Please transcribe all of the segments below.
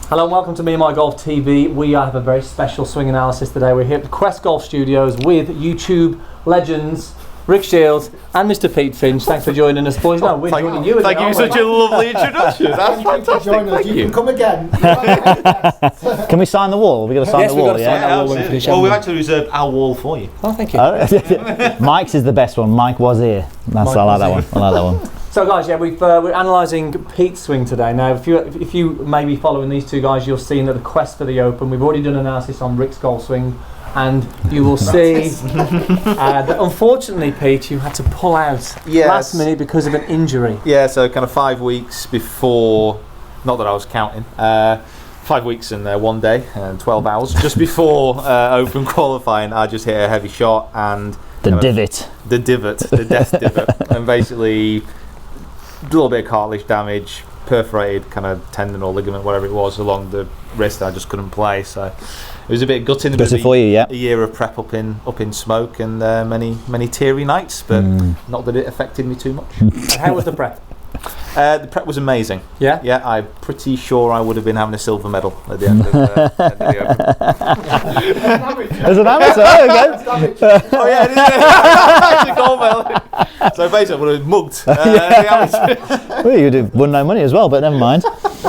Hello and welcome to Me and My Golf TV. We have a very special swing analysis today. We're here at the Quest Golf Studios with YouTube legends Rick Shields and Mr. Pete Finch. Thanks for joining us, boys. No, we're joining you. Thank you for such a lovely introduction. That's fantastic. Thank you. You can come again. Can we sign the wall? We've got to sign the wall. We've got to sign that wall when we finish. Well, we've actually reserved our wall for you. Oh, thank you. Mike's is the best one. Mike was here. I like that one. I like that one. So, guys, yeah, we're analysing Pete's swing today. Now, if you may be following these two guys, you'll see that the Quest for the Open. We've already done an analysis on Rick's golf swing. And you will see that unfortunately, Pete, you had to pull out last minute because of an injury. Yeah, so kind of 5 weeks before, not that I was counting, 5 weeks and 1 day and 12 hours, just before Open qualifying, I just hit a heavy shot and... The death divot, and basically a little bit of cartilage damage, perforated kind of tendon or ligament, whatever it was, along the wrist. I just couldn't play, so it was a bit gutting. For you, yeah. A year of prep up in smoke and many teary nights, but not that it affected me too much. How was the prep? The prep was amazing. Yeah? Yeah, I'm pretty sure I would have been having a silver medal at the end of the Open. There's an amateur again. Oh yeah, it's a gold medal. So basically I would have mugged the amateur. Well, you'd have won no money as well, but never mind.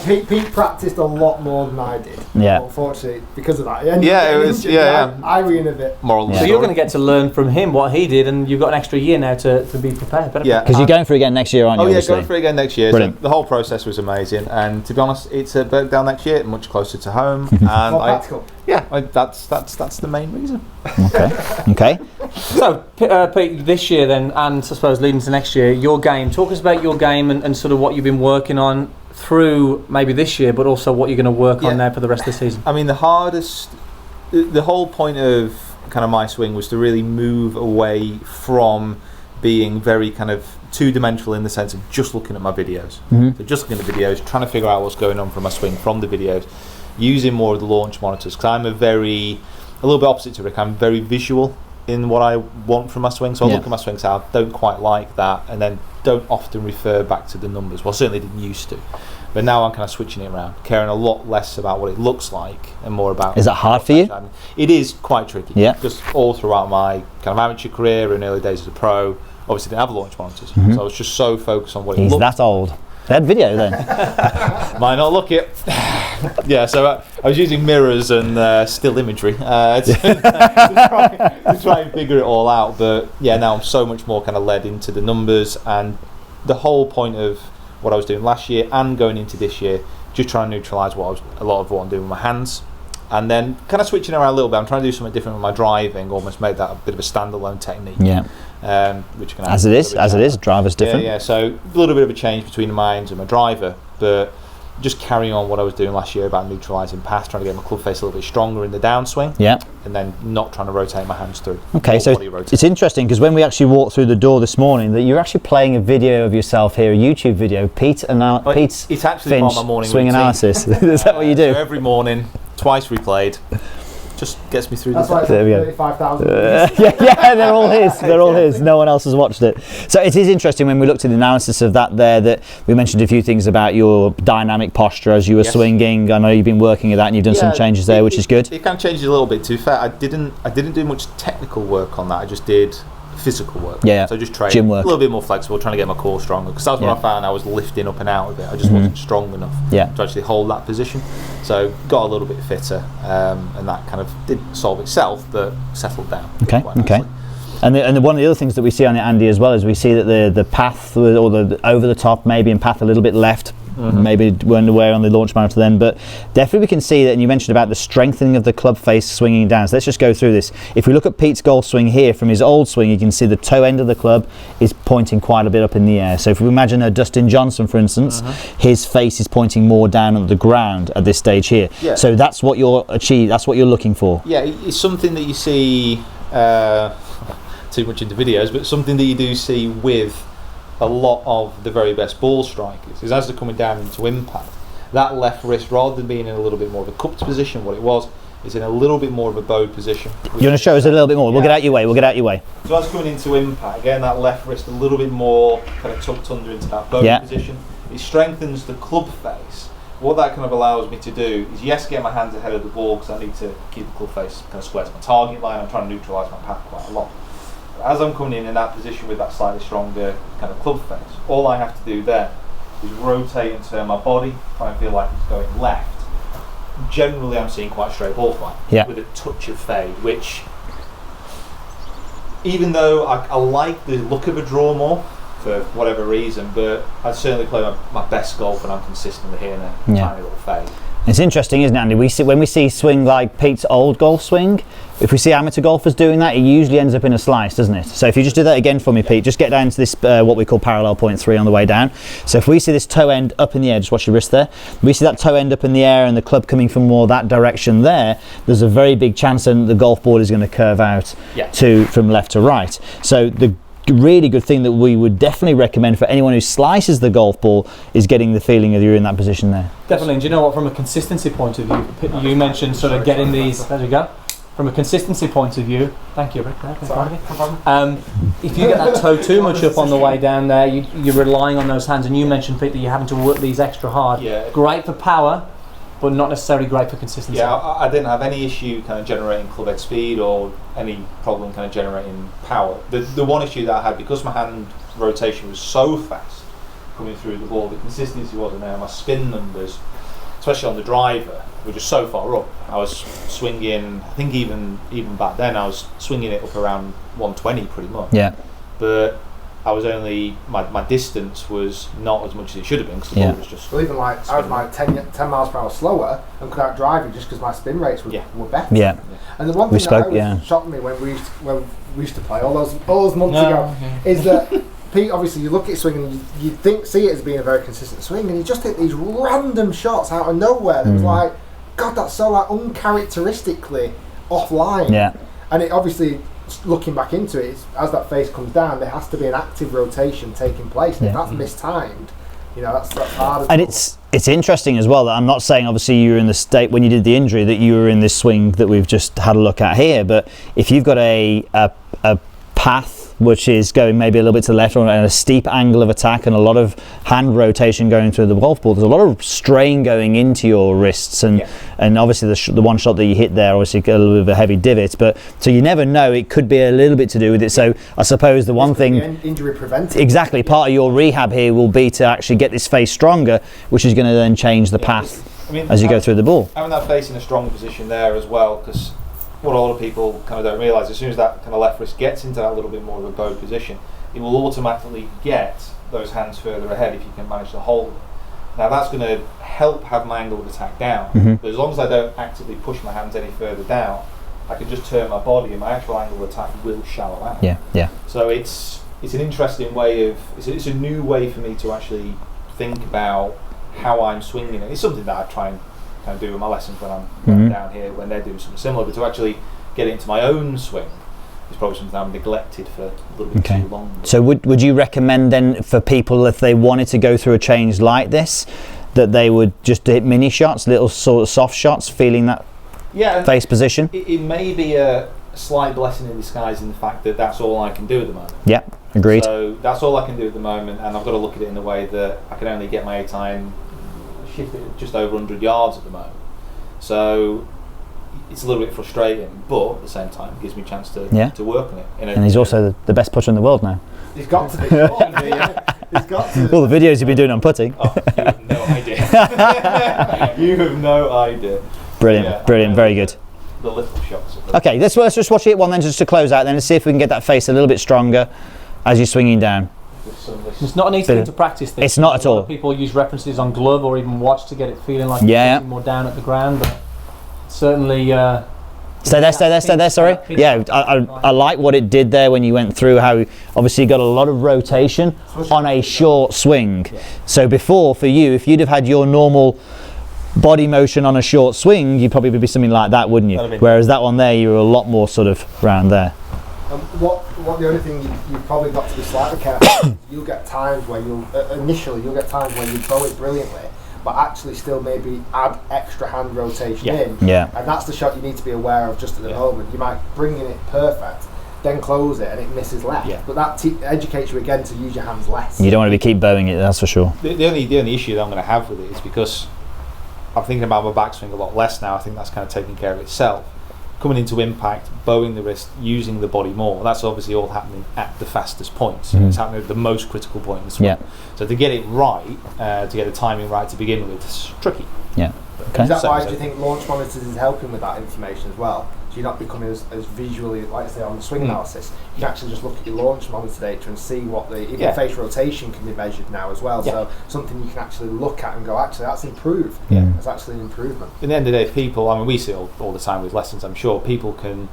Pete practiced a lot more than I did. Yeah. Unfortunately, because of that. It was Irene of it. Moral. So you're going to get to learn from him what he did, and you've got an extra year now to be prepared. Yeah. Because you're going for it again next year, aren't you? Oh yeah, going for it again next year. Brilliant. So the whole process was amazing, and to be honest, it's at Birkdale next year, much closer to home. More practical. That's the main reason. Okay. So, Pete, this year then, and I suppose leading to next year, your game. Talk us about your game and sort of what you've been working on through maybe this year, but also what you're going to work on now for the rest of the season. I mean, the whole point of kind of my swing was to really move away from being very kind of two-dimensional in the sense of just looking at my videos. So just looking at the videos, trying to figure out what's going on from my swing from the videos, using more of the launch monitors, because I'm a little bit opposite to Rick. I'm very visual in what I want from my swing, so I look at my swing, so I don't quite like that, and then don't often refer back to the numbers. Well, I certainly didn't used to, but now I'm kind of switching it around, caring a lot less about what it looks like and more about... Is that hard for you? It is quite tricky. Yeah. Because all throughout my kind of amateur career and early days as a pro, obviously didn't have launch monitors, so I was just so focused on what it looked like. He's that old. They had video then. Might not look it. Yeah, so I was using mirrors and still imagery to try and figure it all out. But yeah, now I'm so much more kind of led into the numbers, and the whole point of what I was doing last year and going into this year, just trying to neutralise a lot of what I'm doing with my hands. And then kind of switching around a little bit. I'm trying to do something different with my driving, almost made that a bit of a standalone technique. Yeah. Which can as it is, driver's different. Yeah, so a little bit of a change between my irons and my driver, but just carrying on what I was doing last year about neutralising path, trying to get my club face a little bit stronger in the downswing, and then not trying to rotate my hands through. Okay, so it's interesting because when we actually walked through the door this morning, that you're actually playing a video of yourself here, a YouTube video, Pete's it's actually Finch part of my morning swing routine. Analysis. Is that what you do? So every morning, twice replayed. Just gets me through That's the day. There we go. 35,000. Yeah, they're all his. They're all his. No one else has watched it. So it is interesting when we looked at the analysis of that there, that we mentioned a few things about your dynamic posture as you were swinging. I know you've been working at that and you've done some changes there, which is good. It kind of changed a little bit. To be fair, I didn't do much technical work on that. I just did physical work. Yeah. So just train Gym work. A little bit more flexible, trying to get my core stronger. Because that's what I found I was lifting up and out of it. I just wasn't strong enough to actually hold that position. So got a little bit fitter, and that kind of did solve itself, but settled down. Okay. And one of the other things that we see on it, Andy, as well, is we see that the path or the over the top, maybe in path a little bit left. Maybe weren't aware on the launch monitor then, but definitely we can see that. And you mentioned about the strengthening of the club face swinging down. So let's just go through this. If we look at Pete's golf swing here from his old swing, you can see the toe end of the club is pointing quite a bit up in the air. So if we imagine a Dustin Johnson, for instance, his face is pointing more down on the ground at this stage here. Yeah. So that's what you're that's what you're looking for. Yeah, it's something that you see too much into videos, but something that you do see with a lot of the very best ball strikers is as they're coming down into impact, that left wrist, rather than being in a little bit more of a cupped position, what it was is in a little bit more of a bowed position. You want to show us a little bit more? We'll get out your way. So as coming into impact, again, that left wrist a little bit more kind of tucked under into that bowed position. It strengthens the club face, what that kind of allows me to do is, yes, get my hands ahead of the ball because I need to keep the club face kind of square to my target line. I'm trying to neutralise my path quite a lot. But as I'm coming in that position with that slightly stronger kind of club face, all I have to do then is rotate and turn my body, try and feel like it's going left. Generally, I'm seeing quite a straight ball flight with a touch of fade, which, even though I like the look of a draw more for whatever reason, but I certainly play my best golf when I'm consistently hitting a tiny little fade. It's interesting, isn't it, Andy? When we see swing like Pete's old golf swing, if we see amateur golfers doing that, it usually ends up in a slice, doesn't it? So if you just do that again for me, Pete, just get down to this, what we call parallel point 3 on the way down. So if we see this toe end up in the air, just watch your wrist there, we see that toe end up in the air and the club coming from more that direction there, there's a very big chance that the golf ball is going to curve out from left to right. So the really good thing that we would definitely recommend for anyone who slices the golf ball is getting the feeling that you're in that position there. Definitely, and do you know what, from a consistency point of view, you mentioned sort of getting these, there we go, from a consistency point of view, thank you Rick, if you get that toe too much up on the way down there, you're relying on those hands, and you mentioned, Pete, that you're having to work these extra hard. Great for power, but not necessarily great for consistency. I didn't have any issue kind of generating club head speed or any problem kind of generating power. The one issue that I had, because my hand rotation was so fast coming through the ball, the consistency wasn't there. My spin numbers, especially on the driver, were just so far up. I was swinging, I think even back then, I was swinging it up around 120 pretty much. But I was only, my distance was not as much as it should have been because the ball was just... Well, even like, I was like 10 miles per hour slower and could out drive it just because my spin rates were better. And the one thing that always shocked me when we used to play all those months ago is that Pete, obviously you look at his swing and you see it as being a very consistent swing, and he just hit these random shots out of nowhere that was like, God, that's so like uncharacteristically offline. And it obviously, looking back into it, as that face comes down, there has to be an active rotation taking place. And if that's mistimed, that's hard. And it's interesting as well that I'm not saying obviously you were in the state when you did the injury that you were in this swing that we've just had a look at here, but if you've got a path which is going maybe a little bit to the left or a steep angle of attack and a lot of hand rotation going through the golf ball, there's a lot of strain going into your wrists, and obviously the one shot that you hit there, obviously a little bit of a heavy divot, but so you never know, it could be a little bit to do with it. So I suppose the one thing, injury preventive, exactly, part of your rehab here will be to actually get this face stronger, which is going to then change the path as you go through the ball. Having that face in a strong position there as well, because what a lot of people kind of don't realise, as soon as that kind of left wrist gets into that little bit more of a bow position, it will automatically get those hands further ahead if you can manage to hold them. Now that's going to help have my angle of attack down, but as long as I don't actively push my hands any further down, I can just turn my body and my actual angle of attack will shallow out. So it's an interesting way of, it's a new way for me to actually think about how I'm swinging it. It's something that I try and kind of do with my lessons when I'm down here, when they're doing something similar, but to actually get into my own swing is probably something I've neglected for a little bit too long. So would you recommend then for people, if they wanted to go through a change like this, that they would just hit mini shots, little sort of soft shots, feeling that face position? It may be a slight blessing in disguise in the fact that that's all I can do at the moment. Agreed. So that's all I can do at the moment, and I've got to look at it in the way that I can only get my A-time shifted just over 100 yards at the moment. So it's a little bit frustrating, but at the same time it gives me a chance to work on it. And he's also the best putter in the world now. He's got to be. He's got to. All the videos you've been doing on putting. Oh, you have no idea. You have no idea. Brilliant, very good. The little shots. Okay, let's just watch it one then, just to close out then, and see if we can get that face a little bit stronger as you're swinging down. It's not an easy thing to practice this. It's not at all. People use references on glove or even watch to get it feeling like it's more down at the ground, but certainly... Stay there, sorry. Yeah, I like what it did there when you went through, how obviously you got a lot of rotation on a short swing. So before, for you, if you'd have had your normal body motion on a short swing, you'd probably be something like that, wouldn't you? Whereas that one there, you were a lot more sort of round there. What the only thing you've probably got to be slightly careful, you'll get times where you'll get times where you bow it brilliantly, but actually still maybe add extra hand rotation in. Yeah. And that's the shot you need to be aware of just at the moment. You might bring in it perfect, then close it and it misses left. Yeah. But that educates you again to use your hands less. You don't want to keep bowing it, that's for sure. The only issue that I'm going to have with it is because I'm thinking about my backswing a lot less now. I think that's kind of taking care of itself. Coming into impact, bowing the wrist, using the body more. That's obviously all happening at the fastest points. It's happening at the most critical point in the swing. So to get it right, to get the timing right to begin with, it's tricky. Okay. Is that why do you think launch monitors is helping with that information as well? So you're not becoming as visually, like I say, on the swing analysis. You can actually just look at your launch monitor data and see what even face rotation can be measured now as well. So something you can actually look at and go, actually, that's improved. That's actually an improvement. At the end of the day, people, I mean, we see all the time with lessons, I'm sure, people can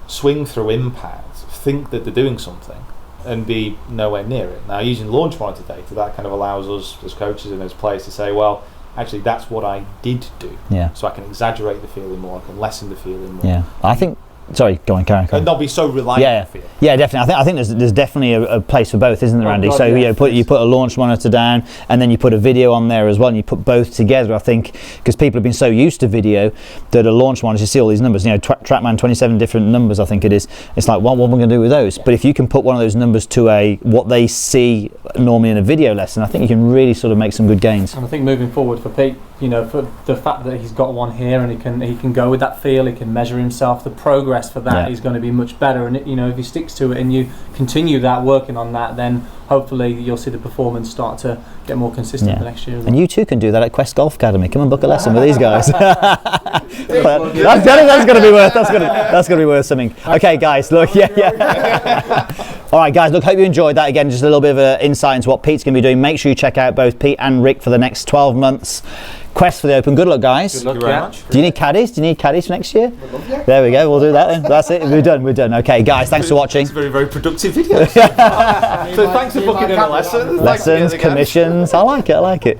swing through impact, think that they're doing something, and be nowhere near it. Now, using launch monitor data, that kind of allows us as coaches and as players to say, well, actually, that's what I did do. So I can exaggerate the feeling more, I can lessen the feeling more. I think. Sorry, go on, Karen. And not be so reliant on feel. Yeah, definitely. I think there's definitely a place for both, isn't there, Andy? God, so you put a launch monitor down, and then you put a video on there as well, and you put both together. I think because people have been so used to video that a launch monitor, you see all these numbers. TrackMan, 27 different numbers. I think it is. It's like, what am I going to do with those? But if you can put one of those numbers to what they see normally in a video lesson, I think you can really sort of make some good gains. And I think moving forward for Pete, for the fact that he's got one here and he can go with that feel, he can measure himself, the progress for that is going to be much better. And if he sticks to it and you continue that, working on that, then hopefully you'll see the performance start to get more consistent for next year. And you too can do that at Quest Golf Academy. Come and book a lesson with these guys. That's going to be worth. That's going to be worth something. Okay, guys. Look, All right, guys. Look, hope you enjoyed that. Again, just a little bit of an insight into what Pete's going to be doing. Make sure you check out both Pete and Rick for the next 12 months. Quest for the Open. Good luck, guys. Good luck, very much. Do you need caddies? Do you need caddies for next year? There we go. We'll do that then. That's it. We're done. Okay, guys. Thanks for watching. It's a very, very productive video. So thanks for booking in a lesson. Lessons, commissions. I like it.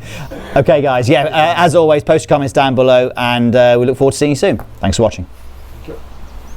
Okay, guys. As always, post your comments down below, and we look forward to seeing you soon. Thanks for watching.